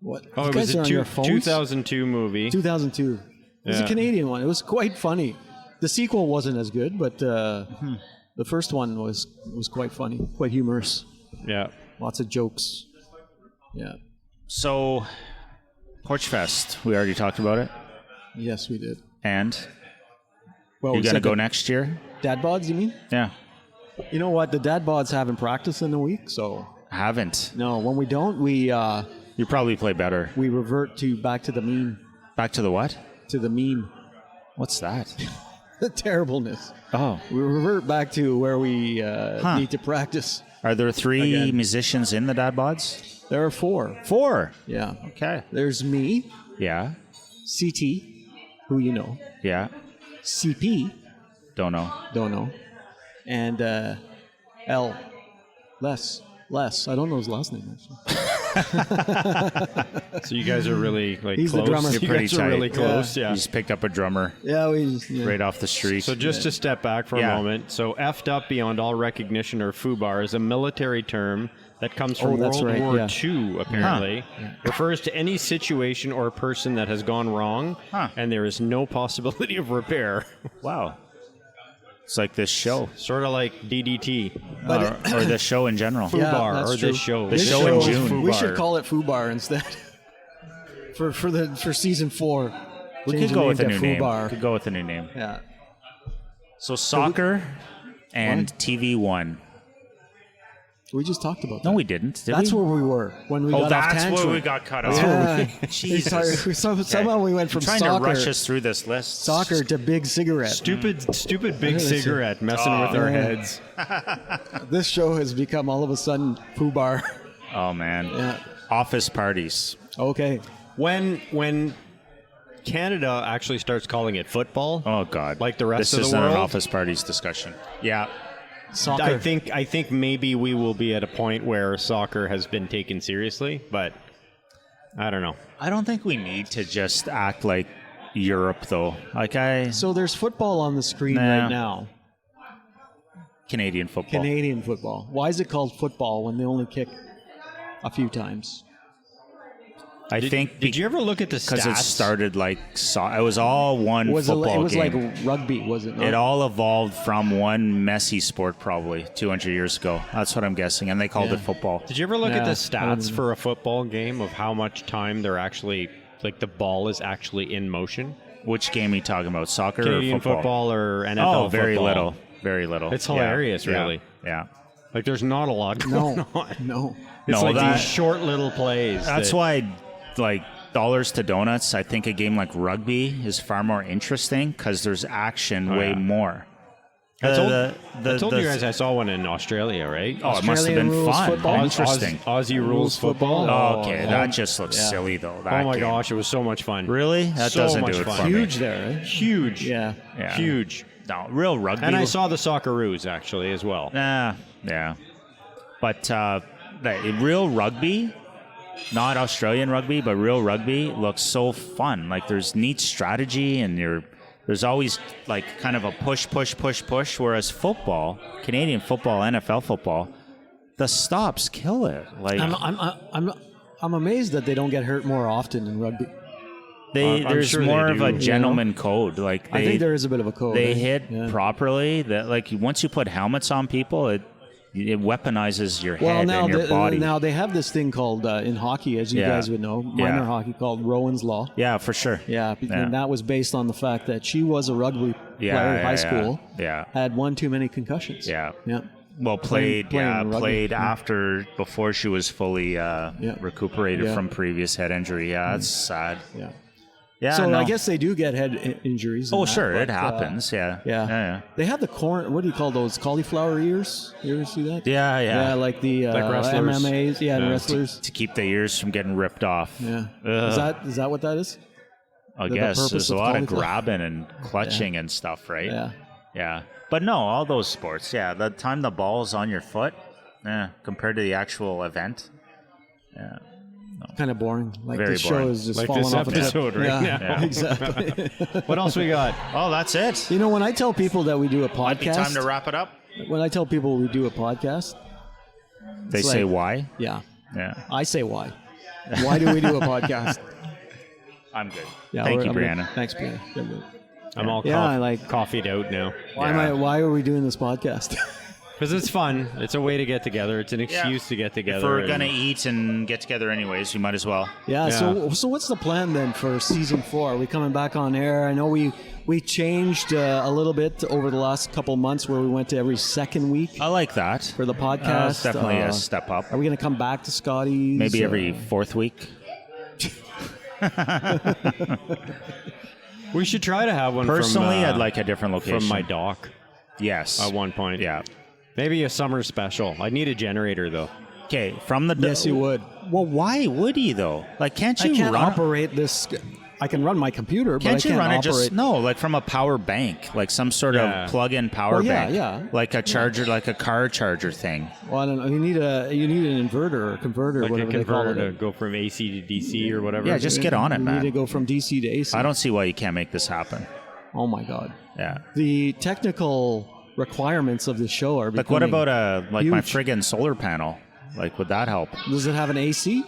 What? Oh, These it guys was are a on their phones? 2002 movie. 2002. It was a Yeah. Canadian one. It was quite funny. The sequel wasn't as good, but the first one was quite funny, quite humorous. Yeah. Lots of jokes. Yeah. So, Porchfest, we already talked about it. Yes, we did. And Well, you're we going to said go the next year? Dad bods, you mean? Yeah. You know what? The dad bods haven't practiced in a week, so Haven't. no. When we don't, we You probably play better. revert to back to the mean, Back to the what? to the mean, What's that? the terribleness. Oh. We revert back to where we Huh. need to practice. Are there three Again. musicians in the Dad Bods? There are 4. 4. Yeah. Okay. There's me, Yeah. CT, who you know, Yeah. CP, Don't know. don't know, and L, Les. I don't know his last name actually. So you guys are really like He's the close. drummer. You You're pretty guys are tight. really close. You Yeah. just picked up a drummer Yeah, yeah. right off the street. So just to step back for Yeah. a moment, so effed up beyond all recognition, or FUBAR, is a military term that comes from Oh, that's World right, War yeah. II, apparently. Refers to any situation or person that has gone wrong, Huh. and there is no possibility of repair. Wow. It's like this show. Sort of like DDT. Or this show in general. Yeah, FUBAR, that's or true. this show. The This show in is- June. We should FUBAR. call it Fubar instead. for season 4. We Change could the go with a to new name. Fubar. Could go with a new name. Yeah. So soccer and TV1. We just talked about No, that. we didn't. Did That's we? where we were when we Oh, got off that's tangent. where we got cut off. Yeah. Jesus. Somehow we went from Trying soccer, to rush us through this list. soccer to big cigarette. Stupid big Listen. cigarette messing with our Yeah. heads. This show has become all of a sudden Fubar. Oh man. Yeah. Office parties. Okay. When Canada actually starts calling it football, Oh god. Like the rest this of the isn't world? an office parties discussion. Yeah. Soccer. I think maybe we will be at a point where soccer has been taken seriously, but I don't know. I don't think we need to just act like Europe though. Like So there's football on the screen Nah. right now. Canadian football. Canadian football. Why is it called football when they only kick a few times? I think Did you ever look at the stats? because it started like it was all one It football was game. like rugby, was it not? It all evolved from one messy sport probably 200 years ago. That's what I'm guessing. And they called Yeah. it football. Did you ever look at Yeah, the I stats don't- for a football game of how much time they're actually, like the ball is actually in motion? Which game are you talking about? Soccer Canadian or football? or NFL Oh, very football? little. Very little. It's Yeah. hilarious, Yeah. really. Yeah. Like there's not a lot going No, on. no. It's No, like that- these short little plays. That's that- why, like, dollars to donuts, I think a game like rugby is far more interesting because there's action way yeah. more. I told, The- I told the- you guys I saw one in Australia, right? Oh, it must have Australian been rules fun. football? Interesting. Aussie rules football. Oh, okay, yeah. that just looks Yeah. silly though. Oh that my game. gosh, it was so much fun. Really? That So doesn't much do it fun. for me. Huge there, right? Huge. Yeah. Yeah. Huge. No, real rugby. And I saw the Socceroos actually as well. Yeah. But the real rugby, not Australian rugby, but real rugby looks so fun. Like there's neat strategy and there's always like kind of a push. Whereas football, Canadian football, NFL football, the stops kill it. Like I'm amazed that they don't get hurt more often in rugby. I'm there's sure more they of a do. gentleman code. Like I think there is a bit of a code. they right? hit Yeah. properly. That like once you put helmets on people, It weaponizes your Well, head now and your body. now they have this thing called in hockey, as you Yeah. guys would know, minor Yeah. hockey, called Rowan's Law. yeah, for sure. Yeah, Yeah. and that was based on the fact that she was a rugby player in high school. Yeah. Had one too many concussions. Yeah. Yeah. Well, played playing rugby. after, before she was fully recuperated Yeah. from previous head injury. Yeah, that's sad. Yeah. Yeah, So no. I guess they do get head injuries. and Oh, that, sure, it but, happens. Yeah. Yeah. They have the corn. What do you call those? Cauliflower ears? You ever see that? Yeah, Yeah, like the Like wrestlers. MMAs. Yeah, and Yeah. wrestlers. To keep the ears from getting ripped off. Yeah. Ugh. Is that what that is? I the guess purpose there's a of lot of cauliflower? grabbing and clutching and stuff, right? Yeah. Yeah. But no, all those sports, yeah. The time the ball's on your foot, compared to the actual event, yeah. Kind of boring. Like Very this show boring. is just Like falling this off a cliff. episode right yeah, now. Yeah. Exactly. What else we got? Oh, that's it. You know, when I tell people that we do a Might be time podcast, to wrap it up. when I tell people we do a podcast, They It's say like- why? yeah, Yeah. I say why. Why do we do a podcast? I'm good. Yeah, Thank you, I'm good. Brianna. Thanks, Brianna. Good. I'm all Yeah, I like- coffeeed out now. Why are we doing this podcast? Because it's fun. It's a way to get together. It's an excuse to get together. If we're and- gonna eat and get together anyways, we might as well. Yeah. So what's the plan then for season 4? Are we coming back on air? I know we changed a little bit over the last couple months where we went to every second week I like that. for the podcast. That's definitely a step up. Are we going to come back to Scotty's? Maybe every fourth week. We should try to have one. Personally, from, I'd like a different location. from my dock Yes. at one point. Yeah. Maybe a summer special. I need a generator though. Okay. From the. Yes, you would. Well, why would he though? Like, can't you I can't run? operate this. I can run my computer, but I Can't you can't run it operate. just like from a power bank, like some sort Yeah. of plug-in power Well, yeah, bank, yeah. like a charger, like a car charger thing. Well, I don't know. You need an inverter or converter, Like a whatever they call converter it. to go from AC to DC or whatever. Yeah, just get on it, You need to man. go from DC to AC. I don't see why you can't make this happen. Oh my God. Yeah. The technical requirements of the show are Like, what becoming about my huge. friggin' solar panel? Like, would that help? Does it have an AC?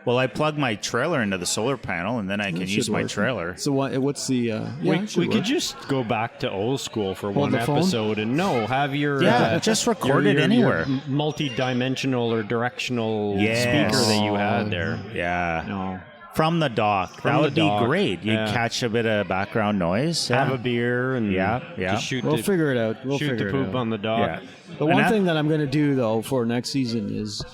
Well, I plug my trailer into the solar panel, and then I can That use should my work. trailer. So what's the? Yeah, we it should could work. just go back to old school for one the phone? episode and have your Yeah, just record it anywhere. your multi-dimensional or directional Yes. speaker that you had there. Yeah. No. From the dock. From that the would dock. be great. You'd Yeah. catch a bit of background noise. Have Yeah. a beer and Yeah. just shoot We'll the, figure it out. We'll shoot figure the it poop out. on the dock. Yeah. The And one that- thing that I'm going to do though for next season is,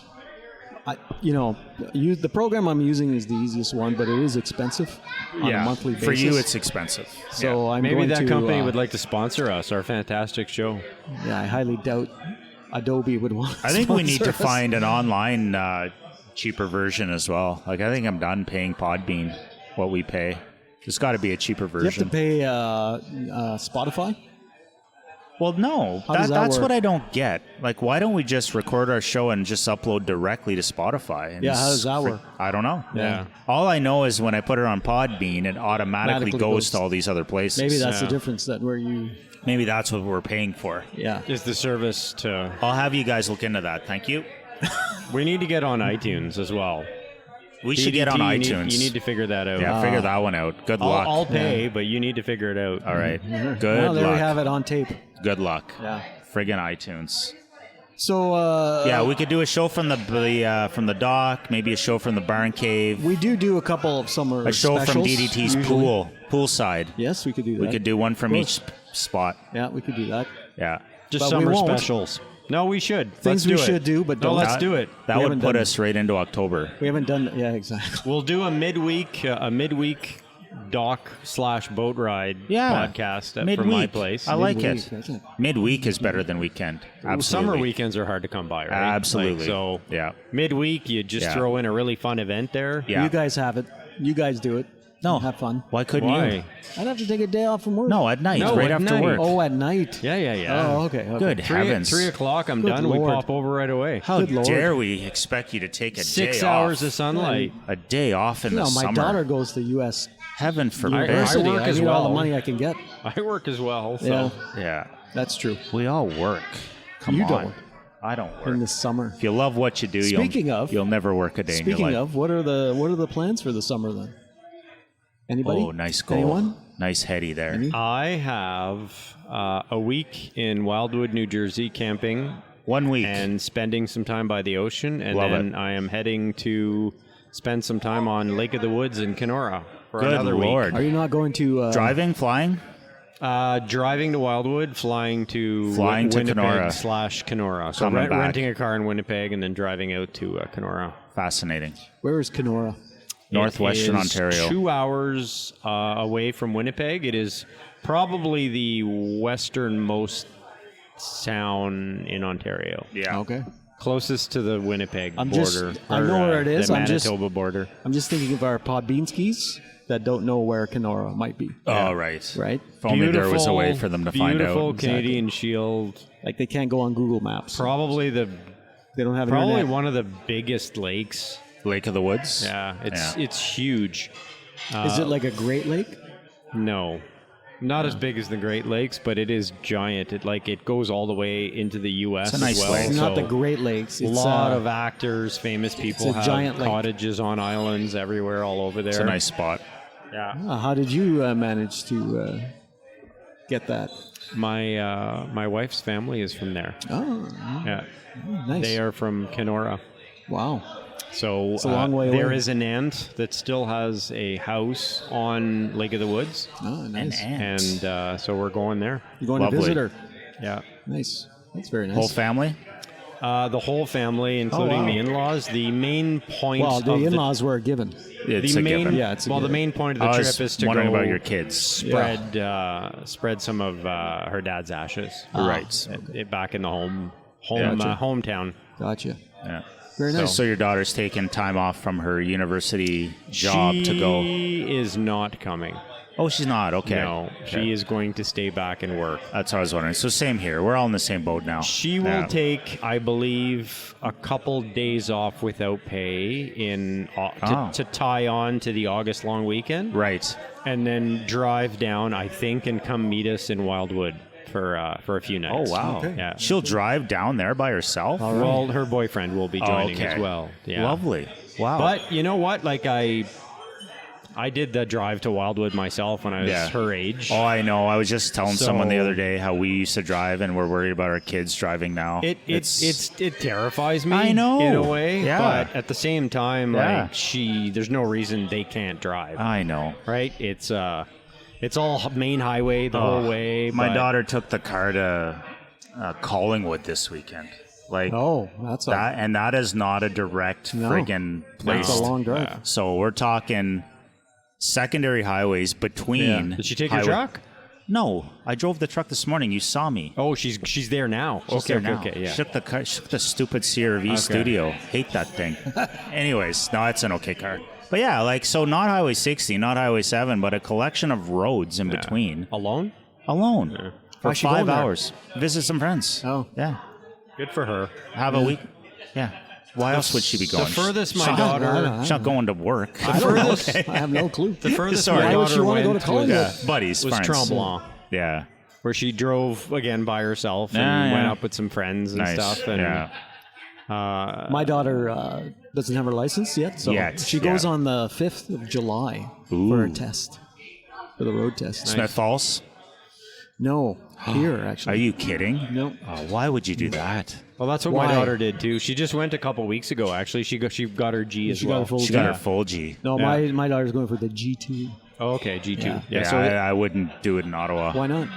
the program I'm using is the easiest one, but it is expensive on a monthly basis. For you, it's expensive. so I'm Maybe going that to, company would like to sponsor us, our fantastic show. Yeah, I highly doubt Adobe would want. I think we need to sponsor us. find an online cheaper version as well. Like, I think I'm done paying Podbean what we pay. There's got to be a cheaper You have to version. pay Spotify. Well, no, How does that that's work? what I don't get. Like, why don't we just record our show and just upload directly to Spotify? And Yeah, how does that work? I don't know. Yeah. All I know is when I put it on Podbean, it automatically Automatically goes goes- to all these other places. Maybe that's the Yeah. difference. That where you. Maybe that's what we're paying for. Yeah. Is the service to... I'll have you guys look into that. Thank you. We need to get on iTunes as well. We should get on DDT, iTunes. You need to figure that out. yeah, figure that one out. Good luck. I'll pay, but you need to figure it out. All right. Good Well, there we luck. have it on tape. Good luck. Yeah. Friggin' iTunes. So Yeah, we could do a show from the dock, maybe a show from the barn cave, we do a couple of summer a show from specials, DDT's usually. poolside. Yes, we could do that. We could do one from course. each spot. Yeah, we could do that. Yeah. Just But we summer won't. specials. No, we should. Things Let's do we it. should do, but No, don't. let's do it. That We would haven't put done us right into October. We haven't done. Yeah, exactly. We'll do a midweek dock/boat ride Yeah. podcast from Midweek. my place. I like Midweek, it. that's it. Midweek is better than weekend. Absolutely. Summer weekends are hard to come by, right? Absolutely. Like, so Yeah. midweek, you just Yeah. throw in a really fun event there. Yeah. You guys have it. You guys do it. No. Have fun. Why couldn't Why? you? I'd have to take a day off from work. No, at night, No, right at after night. work. Oh, at night. Yeah, yeah, yeah. Oh, okay. Good heavens. 3 o'clock, I'm Good done. We Lord. pop over right away. How Good Lord. dare we expect you to take a 6 day hours off? of sunlight. A day off in You the know, my summer. daughter goes to U.S. Heaven forbid. University. work I as need all the well. money I can get. I work as well. So. Yeah, Yeah. that's true. We all work. Come You on. don't. I don't In work. the summer. If you love what you do, Speaking of- you'll never work a day in your Speaking life. of, what are the plans for the summer then? Anybody? Oh, nice goal. Anyone? Nice heady there. Any? I have a week in Wildwood, New Jersey, camping 1 week. and spending some time by the ocean, and Love then it. I am heading to spend some time on Lake of the Woods in Kenora for Good another Lord. Are you not going to Driving, flying? week. Driving to Wildwood, flying to Winnipeg Kenora. /Kenora. So Coming back. renting a car in Winnipeg and then driving out to Kenora. Fascinating. Where is Kenora? Northwestern It is Ontario. 2 hours away from Winnipeg. It is probably the westernmost town in Ontario. Yeah. Okay. Closest to the Winnipeg I'm border. just- I know where it is. The I'm just- Manitoba border. I'm just thinking of our Podbeanskis that don't know where Kenora might be. Oh, right. Right? If only there was a way for them to find out. Beautiful Canadian Shield. Like they can't go on Google Maps. Probably They don't have probably internet. one of the biggest lakes. Lake of the Woods? Yeah, Yeah. it's huge. Is it like a Great Lake? No, not as big as the Great Lakes, but it is giant. It goes all the way into the U.S. It's a nice as well. lake. It's not so the Great Lakes. A It's lot of actors, famous people a have giant lake. cottages on islands everywhere, all over there. It's a nice spot. Yeah. How did you manage to get that? My wife's family is from there. Oh, Yeah, nice. they are from Kenora. Wow. So a long way there away. is an aunt that still has a house on Lake of the Woods, Oh, nice. and so we're going there. You're going Lovely. to visit her. Yeah. Nice. That's very nice. Whole family? The whole family, including wow. the in-laws. The main point Well, the of in-laws were given. It's the a main, given. Yeah, it's a well, the given. main point of I the was trip is to wondering go about your kids. spread some of her dad's ashes. Right. Back in the Gotcha. hometown. Gotcha. Yeah. Very nice. So your daughter's taking time off from her university job to go. She is not coming. Oh, she's not. Okay. No, Okay. she is going to stay back and work. That's what I was wondering. So same here. We're all in the same boat now. She will Yeah. take, I believe, a couple days off without pay to tie on to the August long weekend, Right. and then drive down, I think, and come meet us in Wildwood for a few Oh, nights. wow. Yeah. She'll drive down there by herself? Well, her boyfriend will be joining okay. as well. Yeah. Lovely. Wow. But you know what? Like I did the drive to Wildwood myself when I was Yeah. her age. Oh, I know. I was just telling someone the So- other day how we used to drive, and we're worried about our kids driving now. It terrifies me. I know. in a way. Yeah. But at the same time, Yeah. there's no reason they can't drive. I know. Right? It's all main highway the whole way. My but daughter took the car to Collingwood this weekend. Like Oh, that's that, and that is not a direct friggin' place. That's a long drive. So we're talking secondary highways between. Did she take your highway- truck? No, I drove the truck this morning. You saw me. Oh, she's there now. She's Okay, there okay, now. okay, yeah. Shook the stupid CRV studio. Hate that thing. Anyways, no, it's an okay car. But yeah, like so, not Highway 60, not Highway 7, but a collection of roads in between. Alone? Alone for Why's she 5 going there? hours. Visit some friends. Oh. Yeah. Good for her. Have a week. Yeah. Why else would she be going? The furthest my She's daughter. I She's not going to work. I don't know. I have no clue. The furthest Sorry. my Why daughter would she wanna go went to Collingwood? was, Buddies, was friends. Tremblant, Yeah. where she drove again by herself and Yeah, went yeah. up with some friends and Nice. stuff. And yeah. My daughter doesn't have her license yet, so Yet, she goes yeah. on the 5th of July Ooh. for a test, for the road test. Smith Falls. No, here Are actually. you kidding? No. Oh, why would you do that? Well, that's what Why? my daughter did too. She just went a couple weeks ago. Actually, she got her G as She well. got a full She G. got her full G. No, Yeah. my daughter's going for the G2. Oh, okay, G2. Yeah. Yeah. Yeah, so I wouldn't do it in Ottawa. Why not?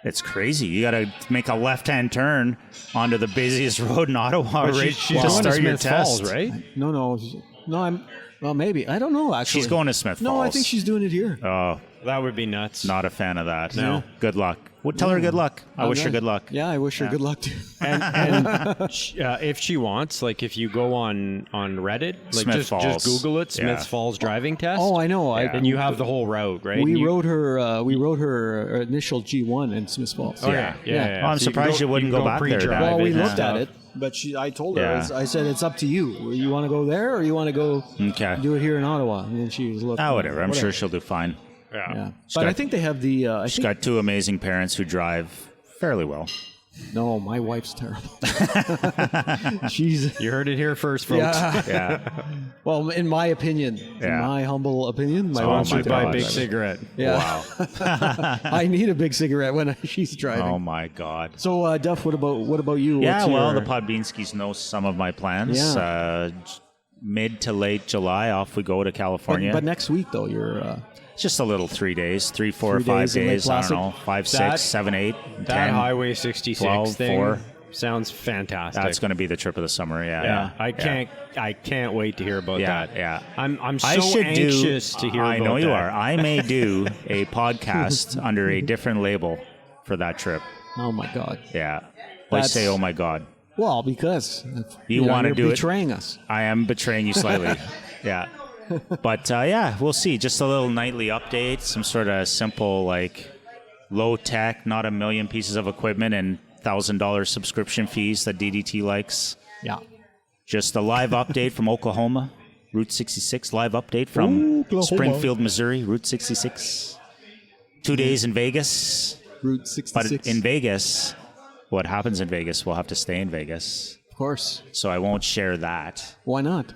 It's crazy. You got to make a left-hand turn onto the busiest road in Ottawa but right she's to going to start your Smith Falls, test. right? No. I'm. Well, maybe. I don't know. Actually, She's going to Smith No, I Falls. think she's doing it here. Oh, That would be nuts. not a fan of that. No. Good luck. Well, tell her good luck. I wish her good luck. Yeah, I wish her good luck too. And if she wants, like, if you go on Reddit, like Smith just Falls. Google it, Smith Yeah. Falls driving test. Oh, I know. And you have the whole route, right? We And you- wrote her initial G1 in Smith Falls. Oh yeah, Yeah. yeah. Oh, I'm So surprised you wouldn't can go back there, pre-drive Dad. Well, we and looked stuff. at it, but I told her, Yeah. I said, it's up to you. You want to go there or you want to go Okay. do it here in Ottawa? And then she was looking. Whatever. I'm sure she'll do fine. Yeah. She's But got- I think they have the. I She's think, got two amazing parents who drive fairly well. No, my wife's terrible. She's You heard it here first, folks. Yeah. well, in my opinion, in Yeah. my humble opinion, my Oh wife's my a Sponsored by terrible Big driver. Cigarette. Yeah. Wow. I need a big cigarette when she's driving. Oh my God. So, Duff, what about you? Yeah, What's well, your- the Podbeanskis know some of my plans. Yeah. Mid to late July, off we go to California. But next week though, you're It's just a little 3 days, 3, 4, 3 5 days in Lake days. I don't Placid. know, 5, That- 6, 7, 8, That 10. Highway 66 12, thing 4. sounds fantastic. That's going to be the trip of the summer. Yeah, Yeah, I can't wait to hear about Yeah, that. yeah. I'm so I should anxious do. to hear I about know you that. are. I may do a podcast under a different label for that trip. oh my god. Yeah. Why That's- say, oh my God? Well, because You wanna you're do it. betraying us. I am betraying you slightly. Yeah. But yeah, we'll see. Just a little nightly update, some sort of simple, like low tech, not a million pieces of equipment and $1,000 subscription fees that DDT likes. Yeah. Just a live update from Oklahoma, Route 66. Live update from Oklahoma. Springfield, Missouri, Route 66. 2 days in Vegas. Route But 66. in Vegas, what happens in Vegas will have to stay in Vegas. of course. So I won't share that Why not?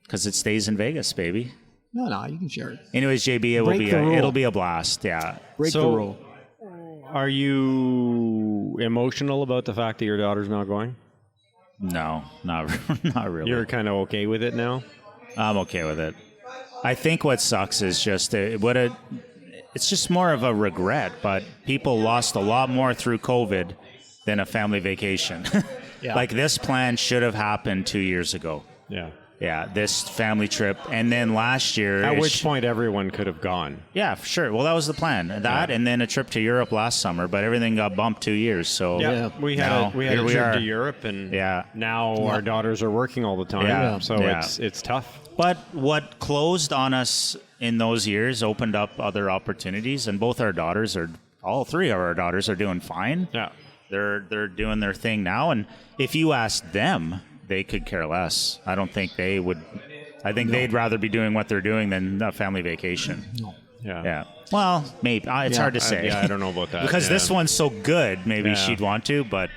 because it stays in Vegas, baby. No, you can share it. Anyways, JB, Break the rule. it'll be a blast. Yeah. Break So- the rule. Are you emotional about the fact that your daughter's not going? No, not not really. You're kind of okay with it now? I'm okay with it. I think what sucks is just it's just more of a regret. But people lost a lot more through COVID than a family vacation. Yeah. Like this plan should have happened 2 years ago. Yeah. Yeah, this family trip, and then last year. At which point everyone could have gone. Yeah, for sure. Well, that was the plan. That and then a trip to Europe last summer, but everything got bumped 2 years. So Yeah. We had Now, a here trip we are. to Europe, and Yeah. now our daughters are working all the time. Yeah. So Yeah. it's tough. But what closed on us in those years opened up other opportunities, and all three of our daughters are doing fine. Yeah. They're doing their thing now, and if you asked them, they could care less. I don't think they would. I think they'd rather be doing what they're doing than a family vacation. Yeah. Yeah. Well, maybe it's Yeah. hard to say. I don't know about that. because Yeah. this one's so good. Maybe Yeah. she'd want to, but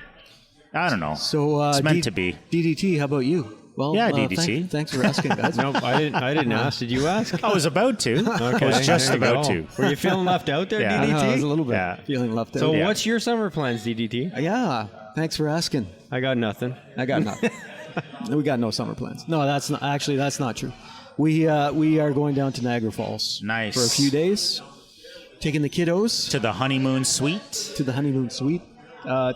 I don't know. So it's meant to be. DDT, how about you? Well, Yeah, DDT. Thanks for asking, guys. Nope, I didn't ask. Did you ask? I was about to. I was just there you about go. to. Were you feeling left out there, Yeah. I know, I was a DDT? little bit Yeah. feeling left out. So Yeah. what's your summer plans, DDT? Yeah, thanks for asking. I got nothing. I got nothing. We got no summer plans. No, that's not true. We are going down to Niagara Falls. Nice. For a few days. Taking the kiddos To the honeymoon suite. to the honeymoon suite.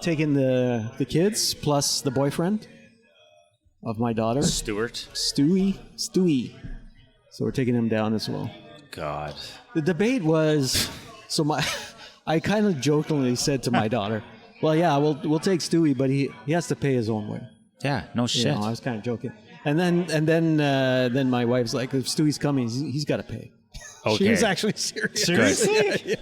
Taking the kids plus the boyfriend of my daughter, Stuart. Stewie. So we're taking him down as well. God. The debate was, I kind of jokingly said to my daughter, "Well, yeah, we'll take Stewie, but he has to pay his own way." Yeah, no shit. You know, I was kind of joking. And then my wife's like, "If Stewie's coming, he's got to pay." She Okay. was actually serious. Seriously?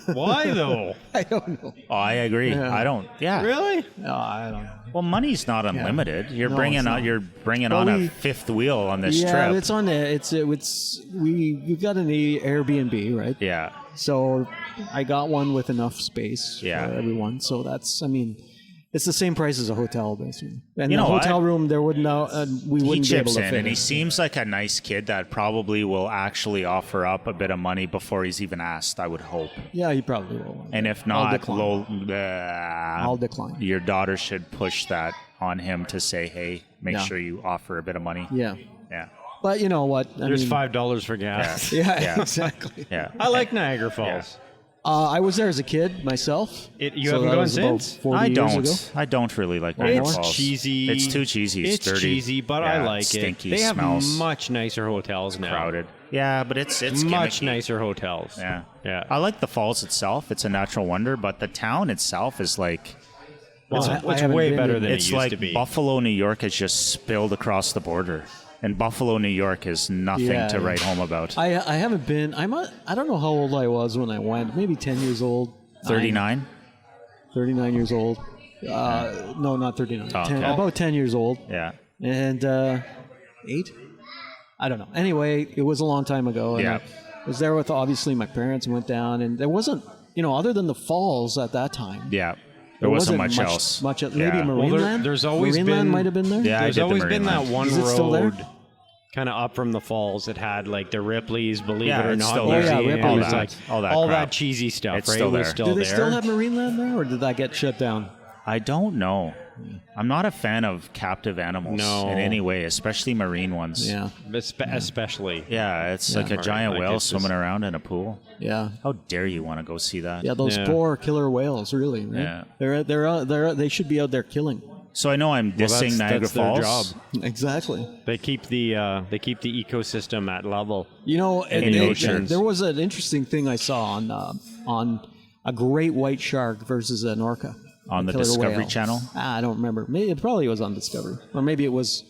Why though? I don't know. Oh, I agree. Yeah. I don't. Yeah. Really? No, I don't know. Well, money's not unlimited. You're No, bringing it's out. not. You're bringing Well, on we- a fifth wheel on this Yeah, trip. it's on we've got an Airbnb, right? Yeah. So I got one with enough space Yeah. for everyone. So it's the same price as a hotel, basically. And You the know what? hotel room, we He wouldn't be able chips to in, fit and he in. seems like a nice kid that probably will actually offer up a bit of money before he's even asked. I would hope. Yeah, you probably will. And if I'll not, decline. I'll decline. Your daughter should push that on him to say, "Hey, make Yeah. sure you offer a bit of money." Yeah. Yeah. But you know what? There's $5 for gas. Yeah, Yeah. exactly. Yeah. I like Niagara Falls. I was there as a kid myself. You So haven't that gone was about since? 40 I years don't. ago. I don't really like Niagara It's Falls. cheesy. It's too cheesy. It's dirty. cheesy, but Yeah, I like stinky, it. They have smells much nicer hotels now. crowded. Yeah, but it's Much gimmicky. nicer hotels. Yeah. Yeah. I like the falls itself. It's a natural wonder, but the town itself is like Well, I it's haven't way been better in- than it it's used like to be. Buffalo, New York has just spilled across the border. And Buffalo, New York is nothing Yeah, to yeah. write home about. I haven't been. I don't know how old I was when I went. Maybe 10 years old. 39? 39 years old. No, not 39. Oh, 10, okay. about 10 years old. Yeah. And 8? I don't know. Anyway, it was a long time ago. And Yeah. I was there with obviously my parents and went down. And there wasn't, other than the falls at that time, Yeah. There wasn't much else. Maybe Yeah. Marineland. Well, there's always Marineland been- might have been there. Yeah, I There's did the always been Marineland. that one Is it still there? road kind of up from the falls that had like the Ripley's, believe Yeah, it or it's not, still there. museum. Oh, yeah, It Ripley's. was like All that crap. cheesy stuff, It's right? still It was there. still Do they there. still have Marineland there, or did that get shut down? I don't know. I'm not a fan of captive animals No. in any way, especially marine ones. Yeah, Especially. Yeah, it's like a giant Like, whale it's swimming just- around in a pool. yeah. How dare you want to go see that? Yeah, those Yeah. poor killer whales, really. Right? Yeah. They should be out there killing. So I know I'm dissing Niagara that's their Falls. job. Exactly. They keep the ecosystem at level. You know, In the oceans. there was an interesting thing I saw on a great white shark versus an orca On the killer Discovery whale. Channel? I don't remember. Maybe it probably was on Discovery, or maybe it was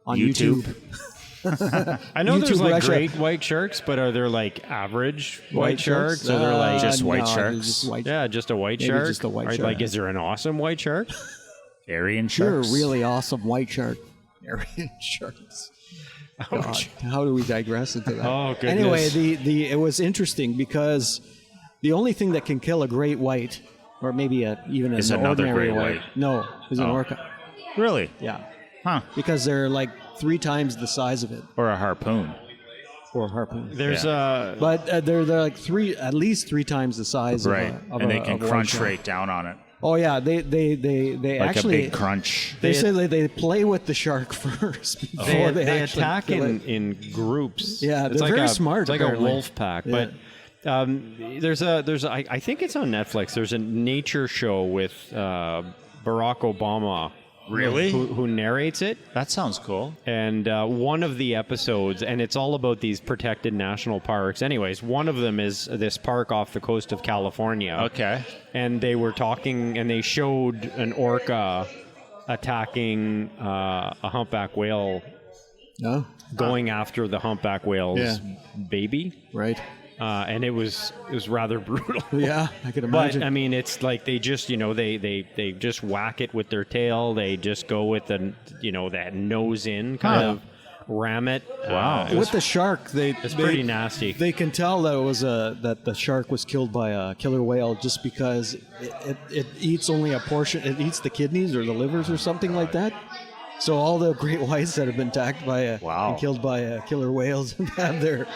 on YouTube. YouTube. I know there's YouTube like Russia. great white sharks, but are there like average white sharks? sharks? Or they're like Just white no, sharks? they're just white- yeah, just a white Maybe shark. just a white Or, shark. like, is there an awesome white shark? Aryan You're a sharks. really awesome white shark. Aryan sharks. God, how do we digress into that? Oh, goodness. Anyway, it was interesting because the only thing that can kill a great white, or maybe even Is an another ordinary great white, white. no, is an Oh. orca. Really? Yeah, Huh. because they're like 3 times the size of it Or a harpoon. for a harpoon. There's But they're like at least 3 times the size Right. of And they a can white crunch shark. right down on it. Oh yeah, they Like actually a big crunch. They say that they play with the shark first before they actually attack kill it. in groups. Yeah, it's they're like very a, smart, It's like apparently. a wolf pack. Yeah. But I think it's on Netflix. There's a nature show with Barack Obama. Really? Who narrates it? That sounds cool. And one of the episodes, and it's all about these protected national parks. Anyways, one of them is this park off the coast of California. Okay. And they were talking, and they showed an orca attacking a humpback whale, No, going after the humpback whale's Yeah. baby. right? And it was rather brutal. Yeah, I could But imagine. I mean, it's like they just they just whack it with their tail. They just go with the that nose in kind Huh. of ram it. Wow. With the shark, it's pretty nasty. They can tell that it was that the shark was killed by a killer whale just because it eats only a portion. It eats the kidneys or the livers or something like that. So all the great whites that have been attacked by Wow. and killed by killer whales have their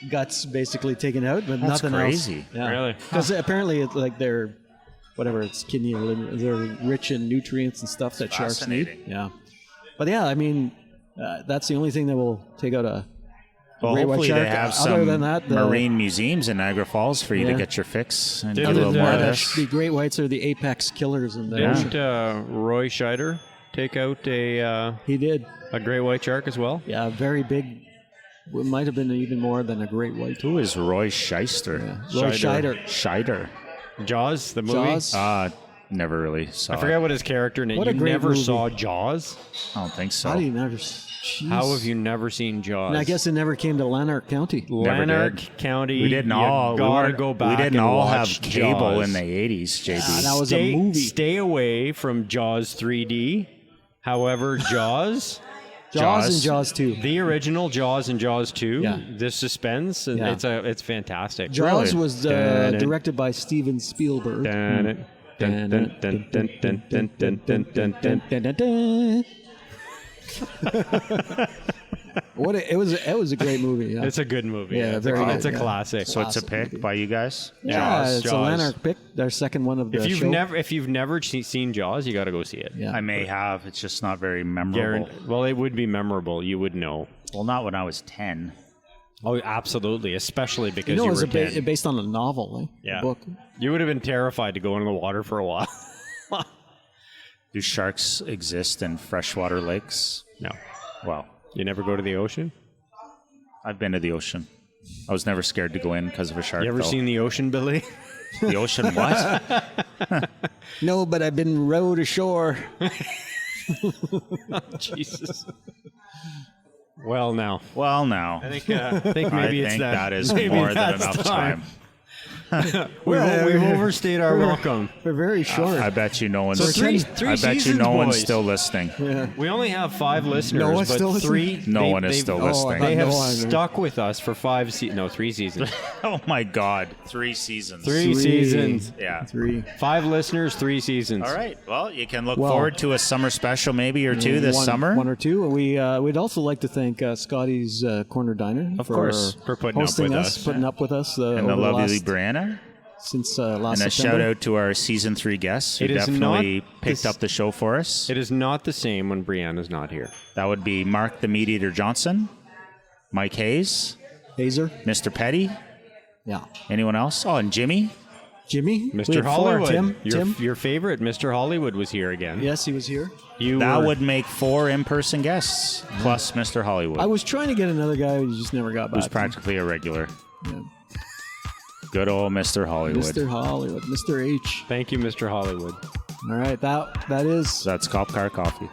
guts basically taken out, but That's nothing crazy. else. Yeah. Really? Because apparently it's like they're whatever it's kidney or liver, they're rich in nutrients and stuff that sharks need. Fascinating. Yeah, but yeah, I mean that's the only thing that will take out a Well, great white hopefully shark. they have Other some than that, marine museums in Niagara Falls for you Yeah. to get your fix and Did do a little it, more of uh, this. the great whites are the apex killers in the Didn't ocean. Roy Scheider take out a He did. great white shark as well? Yeah, very big. It might have been even more than a great white. Who is Roy Scheister? Roy Scheider. Scheider. Scheider. Jaws, the movie. Jaws. Never really saw I forget what his character name. What a You great never movie. saw Jaws? I don't think so. How do you never? Jeez. How have you never seen Jaws? And I guess it never came to Lanark County. Lanark did. County. We didn't you all. Gotta we go weren't- back. We didn't and all have watch cable Jaws. in the 80s, JB. Ah, that was stay, a movie. Stay away from Jaws 3D. However, Jaws, Jaws and Jaws 2. the original Jaws and Jaws 2, Yeah. the suspense, and Yeah. it's fantastic. Jaws Really? was Dun, dun. directed by Steven Spielberg. Dun, dun, dun, dun, dun, dun, dun, dun, dun, dun, dun, dun. Dun, dun, dun. It was a great movie. Yeah, It's a good movie. Yeah, it's, very a, good, it's a yeah. classic. So it's a Classic pick movie. by you guys? yeah, Jaws, it's a Jaws. Lanark pick. Their second one of the if you've show. never seen Jaws, you got to go see it. Yeah. I may have. It's just not very memorable. Well, it would be memorable. You would know. Well, not when I was 10. Oh, absolutely, especially because You know, you it was were 10. based on a novel, eh? Yeah. A book. You would have been terrified to go in the water for a while. Do sharks exist in freshwater lakes? No. Well, You never go to the ocean? I've been to the ocean. I was never scared to go in because of a shark. You ever though. seen the ocean, Billy? the ocean? What? No, but I've been rowed ashore. Jesus. Well, now. Well, now. I think maybe I it's think that is maybe more than that's enough time. time. We've overstayed our welcome. We're very short. I bet you no one's. So three I bet you seasons, no one's boys. still listening. We only have 5 listeners, No one's but still three. listening? No one is still listening. They have No one. stuck with us for 3 seasons. Oh my God, 3 seasons. 3 seasons. Yeah. 3. 5 listeners, 3 seasons. All right. Well, you can look Well- forward to a summer special maybe or two this summer. 1 or 2. We'd also like to thank Scotty's Corner Diner Of course, for putting up hosting with us, us. putting up with us and over the lovely last, Brianna. since And last a September. shout out to our season 3 guests who It is definitely not picked this- up the show for us. It is not the same when Brianna's not here. That would be Mark the Meat Eater Johnson, Mike Hayes, Hazer. Mr. Petty. Yeah. Anyone else? Oh, and Jimmy. Jimmy. We Mr. had 4. Hollywood. Tim. Your favorite, Mr. Hollywood, was here again. Yes, he was here. That would make 4 in-person guests plus Mr. Hollywood, I was trying to get another guy who just never got back. who's practically a regular. Yeah. Good old Mr. Hollywood. Mr. Hollywood. Mr. H. Thank you, Mr. Hollywood. All right. That is. That's Cop Car Coffee.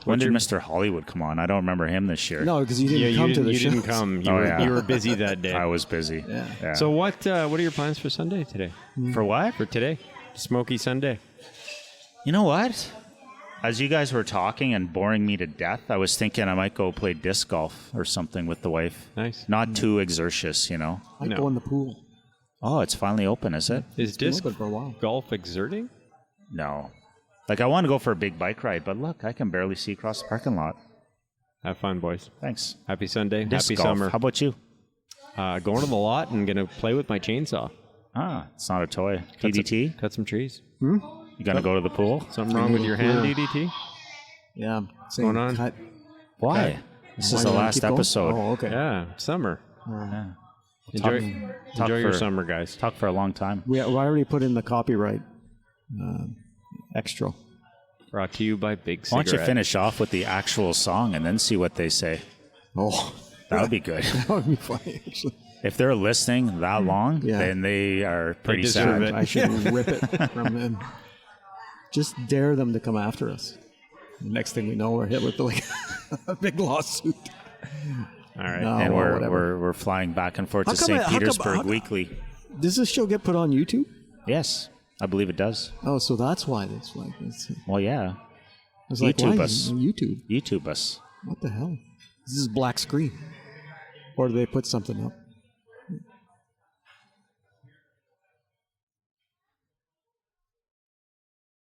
When did Mr. Hollywood come on? I don't remember him this year. No, because you didn't come to the you show. didn't come. You, Oh, were, yeah. you were busy that day. I was busy. Yeah. So what are your plans for Sunday today? For what? For today? Smoky Sunday. You know what? As you guys were talking and boring me to death, I was thinking I might go play disc golf or something with the wife. Nice. Not too exertious, you know. I No. go in the pool. Oh, it's finally open, is it? Is Been disc open for a while. golf exerting? No. Like, I want to go for a big bike ride, but look, I can barely see across the parking lot. Have fun, boys. Thanks. Happy Sunday. Disc Happy golf. summer. How about you? Going to the lot and going to play with my chainsaw. Ah, it's not a toy. Cut DDT? Cut some trees. You gonna go to the pool? Something wrong with your hand, DDT? Yeah. going on? Cut. Why? This Why is do the you wanna last keep going? episode. Oh, okay. Yeah, summer. Yeah. Enjoy, Talk enjoy your for- summer, guys. Talk for a long time. We already put in the copyright extra. Brought to you by Big Why don't you Cigarette. finish off with the actual song and then see what they say? Oh, That would be good. that would be funny, actually. If they're listening that long, Yeah. then they are pretty deserve sad. it. I should rip it from them. Just dare them to come after us. The next thing we know, we're hit with like a big lawsuit. All right. No. And Oh, whatever. we're flying back and forth How to come St. how come- Petersburg how- weekly. Does this show get put on YouTube? Yes, I believe it does. Oh, so that's why it's like this. Well, yeah. I was like, YouTube why us. is it on YouTube? YouTube us. What the hell? This is black screen. Or do they put something up?